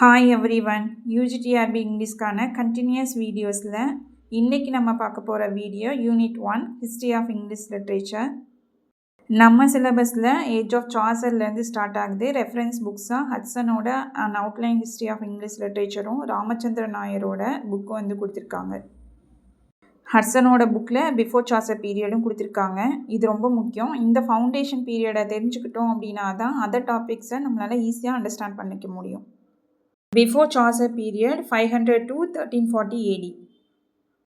Hi everyone, UGTRB இங்கிலீஷ்க்கான continuous வீடியோஸில் இன்றைக்கி நம்ம பார்க்க போகிற video unit 1 history of English literature. நம்ம சிலபஸில் ஏஜ் ஆஃப் சார்சர்லேருந்து ஸ்டார்ட் ஆகுது. ரெஃபரன்ஸ் புக்ஸாக ஹட்சனோட and outline history of English லிட்ரேச்சரும் ராமச்சந்திர நாயரோட புக்கும் வந்து கொடுத்துருக்காங்க. ஹட்சனோட புக்கில் பிஃபோர் சார்சர் பீரியடும் கொடுத்துருக்காங்க. இது ரொம்ப முக்கியம். இந்த ஃபவுண்டேஷன் பீரியடை தெரிஞ்சுக்கிட்டோம் அப்படின்னா தான் அதர் டாபிக்ஸை நம்மளால் ஈஸியாக அண்டர்ஸ்டாண்ட் பண்ணிக்க முடியும். Before Chaucer period 500 to 1340 AD.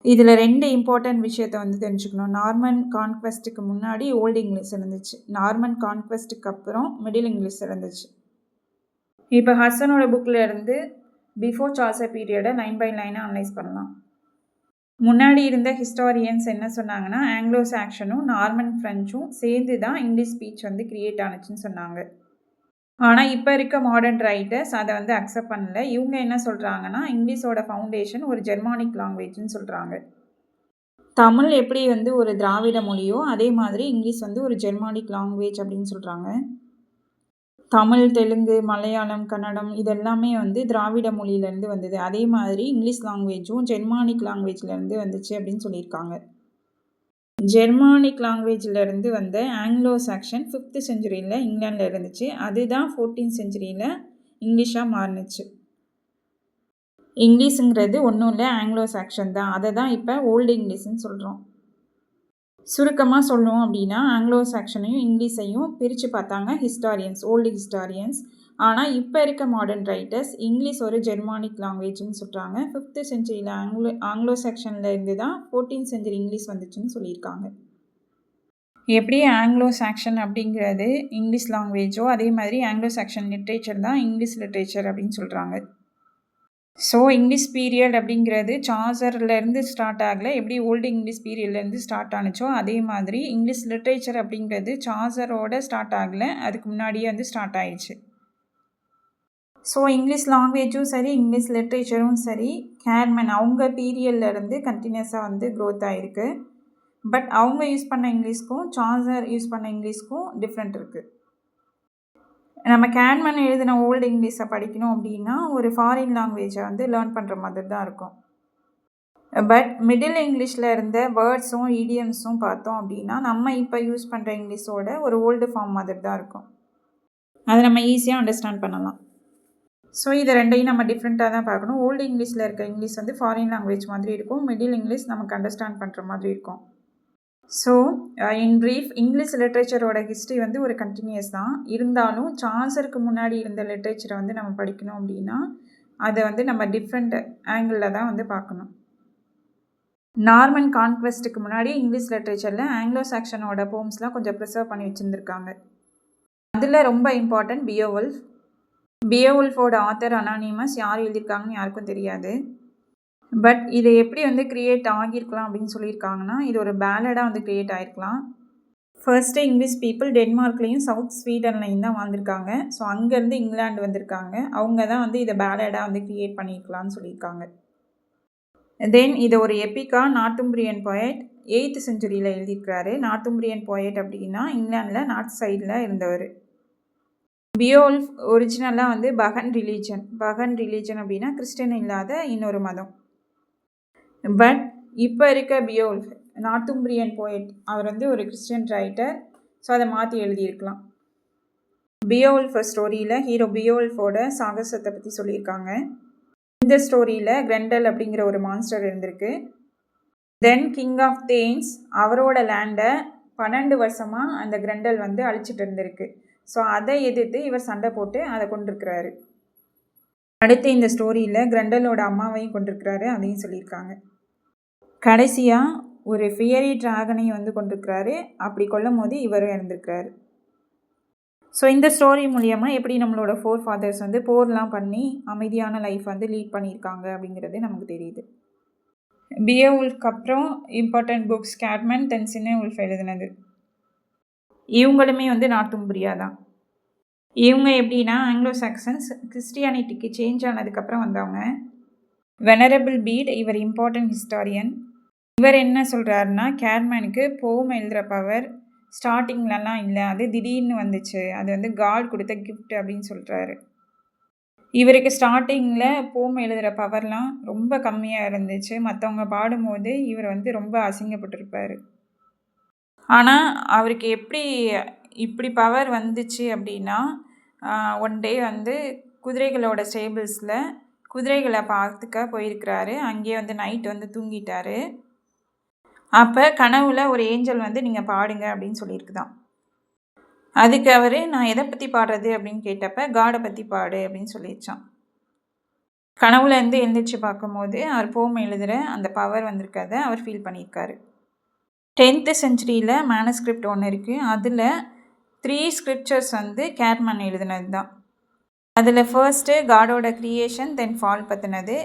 இதில் ரெண்டு இம்பார்ட்டன்ட் விஷயத்தை வந்து தெரிஞ்சுக்கணும். நார்மன் கான்க்வெஸ்ட்டுக்கு முன்னாடி ஓல்டு இங்கிலீஷ் இருந்துச்சு, நார்மன் கான்க்வெஸ்ட்டுக்கு அப்புறம் மிடில் இங்கிலீஷ் இருந்துச்சு. இப்போ ஹட்சனோட புக்கில் இருந்து பிஃபோர் சார்சர் பீரியடை லைன் பை லைனாக அனலைஸ் பண்ணலாம். முன்னாடி இருந்த ஹிஸ்டாரியன்ஸ் என்ன சொன்னாங்கன்னா, ஆங்கிலோ சாக்சனும் நார்மன் ஃப்ரெஞ்சும் சேர்ந்து தான் இங்கிலீஷ் ஸ்பீச் வந்து கிரியேட் ஆனுச்சுன்னு சொன்னாங்க. ஆனால் இப்போ இருக்க மாடர்ன் ரைட்டர்ஸ் அதை வந்து அக்செப்ட் பண்ணல. இவங்க என்ன சொல்கிறாங்கன்னா, இங்கிலீஷோட ஃபவுண்டேஷன் ஒரு ஜெர்மானிக் லாங்குவேஜ்னு சொல்கிறாங்க. தமிழ் எப்படி வந்து ஒரு திராவிட மொழியோ அதே மாதிரி இங்கிலீஷ் வந்து ஒரு ஜெர்மானிக் லாங்குவேஜ் அப்படின்னு சொல்கிறாங்க. தமிழ், தெலுங்கு, மலையாளம், கன்னடம் இதெல்லாமே வந்து திராவிட மொழியிலேருந்து வந்தது. அதே மாதிரி இங்கிலீஷ் லாங்குவேஜும் ஜெர்மானிக் லாங்குவேஜ்லேருந்து வந்துச்சு அப்படின்னு சொல்லியிருக்காங்க. ஜெர்மானிக் லாங்குவேஜிலேருந்து வந்த ஆங்கிலோ சாக்சன் 5th செஞ்சுரியில் இங்கிலாண்டில் இருந்துச்சு. அதுதான் 14th செஞ்சுரியில் இங்கிலீஷாக மாறுனுச்சு. இங்கிலீஷுங்கிறது ஒன்றும் இல்லை, ஆங்கிலோ சாக்சன் தான். அதை தான் இப்போ ஓல்டு இங்கிலீஷ்னு சொல்கிறோம். சுருக்கமாக சொல்லணும் அப்படின்னா, ஆங்கிலோ சாக்சனையும் இங்கிலீஷையும் பிரித்து பார்த்தாங்க ஹிஸ்டாரியன்ஸ், ஓல்டு ஹிஸ்டாரியன்ஸ். ஆனால் இப்போ இருக்க மாடர்ன் ரைட்டர்ஸ் இங்கிலீஷ் ஒரு ஜெர்மானிக் லாங்குவேஜ்னு சொல்கிறாங்க. 5th செஞ்சுரியில் ஆங்கிலோ சாக்சனில் இருந்து தான் 14th செஞ்சுரி இங்கிலீஷ் வந்துச்சுன்னு சொல்லியிருக்காங்க. எப்படி ஆங்கிலோ சாக்சன் அப்படிங்கிறது இங்கிலீஷ் லாங்குவேஜோ அதே மாதிரி ஆங்கிலோ சாக்சன் லிட்ரேச்சர் தான் இங்கிலீஷ் லிட்ரேச்சர் அப்படின்னு சொல்கிறாங்க. ஸோ இங்கிலீஷ் பீரியட் அப்படிங்கிறது சார்சர்லேருந்து ஸ்டார்ட் ஆகலை. எப்படி ஓல்டு இங்கிலீஷ் பீரியட்லேருந்து ஸ்டார்ட் ஆனுச்சோ அதே மாதிரி இங்கிலீஷ் லிட்ரேச்சர் அப்படிங்கிறது சார்சரோட ஸ்டார்ட் ஆகலை, அதுக்கு முன்னாடியே வந்து ஸ்டார்ட் ஆயிடுச்சு. ஸோ இங்கிலீஷ் லாங்குவேஜும் சரி இங்கிலீஷ் லிட்ரேச்சரும் சரி கேர்மன் அவங்க பீரியட்லேருந்து கண்டினியூஸாக வந்து க்ரோத் ஆகிருக்கு. பட் அவங்க யூஸ் பண்ண இங்கிலீஷ்க்கும் சார்சர் யூஸ் பண்ண இங்கிலீஷ்க்கும் டிஃப்ரெண்ட் இருக்குது. நம்ம கேர்மன் எழுதின ஓல்டு இங்கிலீஷை படிக்கணும் அப்படின்னா ஒரு ஃபாரின் லாங்குவேஜை வந்து லேர்ன் பண்ணுற மாதிரி தான் இருக்கும். பட் மிடில் இங்கிலீஷில் இருந்த வேர்ட்ஸும் ஈடியம்ஸும் பார்த்தோம் அப்படின்னா நம்ம இப்போ யூஸ் பண்ணுற இங்கிலீஷோட ஒரு ஓல்டு ஃபார்ம் மாதிரி தான் இருக்கும். அதை நம்ம ஈஸியாக அண்டர்ஸ்டாண்ட் பண்ணலாம். ஸோ இதை ரெண்டையும் நம்ம டிஃப்ரெண்ட்டாக தான் பார்க்கணும். ஓல்டு இங்கிலீஷில் இருக்க இங்கிலீஷ் வந்து ஃபாரின் லாங்குவேஜ் மாதிரி இருக்கும், மிடில் இங்கிலீஷ் நமக்கு அண்டர்ஸ்டாண்ட் பண்ணுற மாதிரி இருக்கும். ஸோ இன் ப்ரீஃப், இங்கிலீஷ் லிட்ரேச்சரோட ஹிஸ்ட்ரி வந்து ஒரு கண்டினியூஸ் தான். இருந்தாலும் சார்சருக்கு முன்னாடி இருந்த லிட்ரேச்சரை வந்து நம்ம படிக்கணும் அப்படின்னா அதை வந்து நம்ம டிஃப்ரெண்ட் ஆங்கிளில் தான் வந்து பார்க்கணும். நார்மன் கான்க்வெஸ்ட்டுக்கு முன்னாடி இங்கிலீஷ் லிட்ரேச்சரில் ஆங்கிலோ சாக்சனோட போம்ஸ்லாம் கொஞ்சம் ப்ரிசர்வ் பண்ணி வச்சுருந்துருக்காங்க. அதில் ரொம்ப இம்பார்ட்டன்ட் பியோவல்ஃப். பியோவல்ஃபோட ஆத்தர் அனானிமஸ், யார் எழுதியிருக்காங்கன்னு யாருக்கும் தெரியாது. பட் இது எப்படி வந்து க்ரியேட் ஆகியிருக்கலாம் அப்படின்னு சொல்லியிருக்காங்கன்னா, இது ஒரு பேலடாக வந்து க்ரியேட் ஆகிருக்கலாம். ஃபர்ஸ்ட்டு இங்கிலீஷ் பீப்புள் டென்மார்க்லேயும் சவுத் ஸ்வீடன்லையும் தான் வாழ்ந்துருக்காங்க. ஸோ அங்கேருந்து இங்கிலாந்து வந்திருக்காங்க. அவங்க தான் வந்து இதை பேலடாக வந்து க்ரியேட் பண்ணியிருக்கலாம்னு சொல்லியிருக்காங்க. தென் இதை ஒரு எப்பிக்காக நார்த்தும்பிரியன் போயட் 8th செஞ்சுரியில் எழுதியிருக்கிறாரு. நார்த்தும்பிரியன் போயட் அப்படின்னா இங்கிலாண்டில் நார்த் சைடில் இருந்தவர். பியோவல்ஃப் ஒரிஜினலாக வந்து பகன் ரிலீஜன் அப்படின்னா கிறிஸ்டின் இல்லாத இன்னொரு மதம். பட் இப்போ இருக்க பியோவல்ஃப் நார்த்தும்பிரியன் போயட் அவர் வந்து ஒரு கிறிஸ்டியன் ரைட்டர். ஸோ அதை மாற்றி எழுதியிருக்கலாம். பியோவல்ஃப் ஸ்டோரியில் ஹீரோ பியோவல்ஃபோட சாகசத்தை பற்றி சொல்லியிருக்காங்க. இந்த ஸ்டோரியில் கிரெண்டல் அப்படிங்கிற ஒரு மான்ஸ்டர் இருந்திருக்கு. தென் கிங் ஆஃப் தேன்ஸ் அவரோட லேண்டை 12 வருஷமாக அந்த கிரெண்டல் வந்து அழிச்சிட்டு இருந்திருக்கு. ஸோ அதை எதிர்த்து இவர் சண்டை போட்டு அதை கொண்டிருக்கிறாரு. அடுத்து இந்த ஸ்டோரியில் கிரெண்டலோட அம்மாவையும் கொண்டிருக்கிறாரு, அதையும் சொல்லியிருக்காங்க. கடைசியாக ஒரு ஃபியரி டிராகனையும் வந்து கொண்டிருக்கிறாரு. அப்படி கொல்லும் போது இவரும் இறந்துருக்கிறாரு. ஸோ இந்த ஸ்டோரி மூலியமாக எப்படி நம்மளோட ஃபோர் ஃபாதர்ஸ் வந்து போர்லாம் பண்ணி அமைதியான லைஃப் வந்து லீட் பண்ணியிருக்காங்க அப்படிங்கிறது நமக்கு தெரியுது. பியோவல்ஃப்க்கு அப்புறம் இம்பார்ட்டன்ட் புக்ஸ் கேட்மன், தென் சின்னவுல்ஃப் எழுதினது. இவங்களுமே வந்து நார்த்தும்பிரியா தான். இவங்க எப்படின்னா ஆங்கிலோ சாக்சன்ஸ் கிறிஸ்டியானிட்டிக்கு சேஞ்ச் ஆனதுக்கப்புறம் வந்தவங்க. வெனரபிள் பீட் இவர் இம்பார்ட்டன்ட் ஹிஸ்டாரியன். இவர் என்ன சொல்கிறாருன்னா, கேர்மனுக்கு போம் எழுதுகிற பவர் ஸ்டார்டிங்லலாம் இல்லை, அது திடீர்னு வந்துச்சு, அது வந்து காட் கொடுத்த கிஃப்ட் அப்படின்னு சொல்கிறாரு. இவருக்கு ஸ்டார்ட்டிங்கில் போம் எழுதுகிற பவர்லாம் ரொம்ப கம்மியாக இருந்துச்சு. மற்றவங்க பாடும்போது இவர் வந்து ரொம்ப அசிங்கப்பட்டிருப்பார். ஆனால் அவருக்கு இப்படி பவர் வந்துச்சு அப்படின்னா, ஒன் டே வந்து குதிரைகளோட ஸ்டேபிள்ஸில் குதிரைகளை பார்த்துக்க போயிருக்கிறாரு. அங்கேயே வந்து நைட் வந்து தூங்கிட்டாரு. அப்போ கனவுல ஒரு ஏஞ்சல் வந்து நீங்கள் பாடுங்க அப்படின்னு சொல்லியிருக்குதான். அதுக்கு அவர் நான் எதை பற்றி பாடுறது அப்படின்னு கேட்டப்ப காடை பற்றி பாடு அப்படின்னு சொல்லிடுச்சான். கனவுலேருந்து எழுந்திரிச்சு பார்க்கும்போது அவர் போம் எழுதுகிற அந்த பவர் வந்திருக்கிறத அவர் ஃபீல் பண்ணியிருக்காரு. 10th செஞ்சுரியில் மேனஸ்கிரிப்ட் ஒன்று இருக்குது. அதில் 3 ஸ்கிரிப்சர்ஸ் வந்து கேட்மன் எழுதினது தான். அதில் ஃபர்ஸ்ட்டு காடோட க்ரியேஷன், தென் ஃபால் பற்றினது.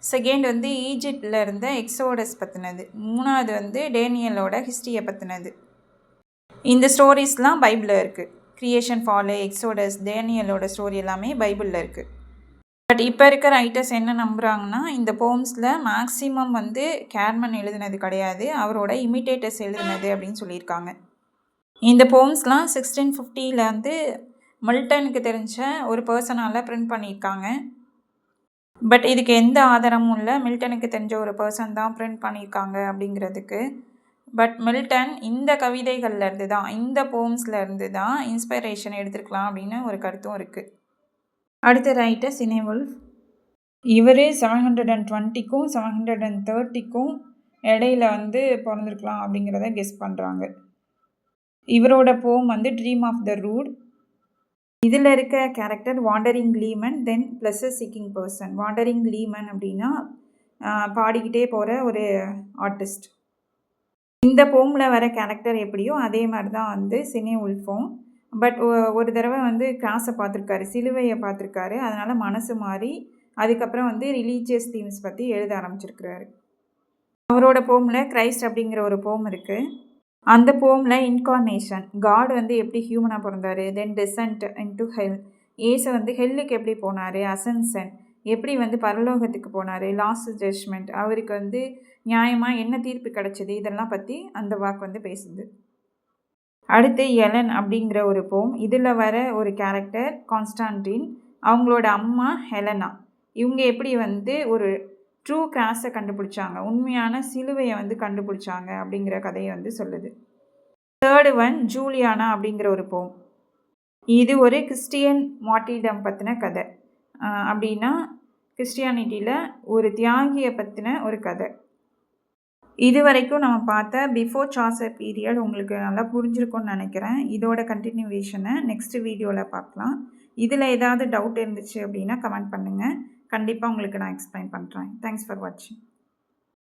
செகண்ட் வந்து ஈஜிப்டில் இருந்த எக்ஸோடஸ் பற்றினது. மூணாவது வந்து டேனியலோட ஹிஸ்ட்ரியை பற்றினது. இந்த ஸ்டோரிஸ்லாம் பைபிளில் இருக்குது. க்ரியேஷன், ஃபாலு, எக்ஸோடஸ், டேனியலோட ஸ்டோரி எல்லாமே பைபிளில் இருக்குது. பட் இப்போ இருக்க ரைட்டர்ஸ் என்ன நம்புகிறாங்கன்னா, இந்த போம்ஸில் மேக்ஸிமம் வந்து கேட்மன் எழுதினது கிடையாது, அவரோட இமிட்டேட்டர்ஸ் எழுதினது அப்படின்னு சொல்லியிருக்காங்க. இந்த போம்ஸ்லாம் 1650 வந்து மில்டனுக்கு தெரிஞ்ச ஒரு பர்சனால் பிரிண்ட் பண்ணியிருக்காங்க. பட் இதுக்கு எந்த ஆதாரமும் இல்லை, மில்டனுக்கு தெரிஞ்ச ஒரு பர்சன் தான் பிரிண்ட் பண்ணியிருக்காங்க அப்படிங்கிறதுக்கு. பட் மில்டன் இந்த கவிதைகள்லேருந்து தான், இந்த போம்ஸ்லேருந்து தான் இன்ஸ்பிரேஷன் எடுத்துருக்கலாம் அப்படின்னு ஒரு கருத்தும் இருக்குது. அடுத்த ரைட்டர் சினேவுல்ஃப். இவர் 720க்கும் 730க்கும் இடையில வந்து பிறந்திருக்கலாம் அப்படிங்கிறத கெஸ் பண்ணுறாங்க. இவரோட போம் வந்து ட்ரீம் ஆஃப் த ரூட். இதில் இருக்க character wandering gleeman, then pleasure seeking person. Wandering gleeman அப்படின்னா பாடிக்கிட்டே போகிற ஒரு ஆர்டிஸ்ட். இந்த போமில் வர கேரக்டர் எப்படியோ அதே மாதிரி தான் வந்து சினேவுல்ஃபும். பட் ஒரு தடவை வந்து கிராஸை பார்த்துருக்காரு, சிலுவையை பார்த்துருக்காரு. அதனால் மனசு மாறி அதுக்கப்புறம் வந்து ரிலீஜியஸ் தீம்ஸ் பற்றி எழுத ஆரம்பிச்சிருக்கிறாரு. அவரோட போமில் கிரைஸ்ட் அப்படிங்கிற ஒரு போம் இருக்குது. அந்த போமில் இன்கார்னேஷன், காட் வந்து எப்படி ஹியூமனாக பிறந்தார், தென் டெசன்ட் இன்டு ஹெல், ஏசு வந்து ஹெல்லுக்கு எப்படி போனார், அசன்சன் எப்படி வந்து பரலோகத்துக்கு போனார், லாஸ்ட் ஜட்ஜ்மெண்ட் அவருக்கு வந்து நியாயமாக என்ன தீர்ப்பு கிடச்சிது, இதெல்லாம் பற்றி அந்த வாக்கு வந்து பேசுது. அடுத்து எலன் அப்படிங்கிற ஒரு போம். இதில் வர ஒரு கேரக்டர் கான்ஸ்டான்டின், அவங்களோட அம்மா ஹெலனா. இவங்க எப்படி வந்து ஒரு ட்ரூ கிராஸை கண்டுபிடிச்சாங்க, உண்மையான சிலுவையை வந்து கண்டுபிடிச்சாங்க அப்படிங்கிற கதையை வந்து சொல்லுது. தேர்டு ஒன் ஜூலியானா அப்படிங்கிற ஒரு போம். இது ஒரு கிறிஸ்டியன் மார்ட்டிடம் பற்றின கதை. அப்படின்னா கிறிஸ்டியானிட்டியில் ஒரு தியாகியை பற்றின ஒரு கதை. இது வரைக்கும் நம்ம பார்த்த பிஃபோர் சாசர் பீரியட் உங்களுக்கு நல்லா புரிஞ்சிருக்கும்னு நினைக்கிறேன். இதோட கண்டினியூவேஷனை நெக்ஸ்ட் வீடியோவில் பார்க்கலாம். இதில் ஏதாவது டவுட் இருந்துச்சு அப்படின்னா கமெண்ட் பண்ணுங்கள். கண்டிப்பாக உங்களுக்கு நான் எக்ஸ்பிளைன் பண்ணுறேன். தேங்க்ஸ் ஃபார் வாட்சிங்.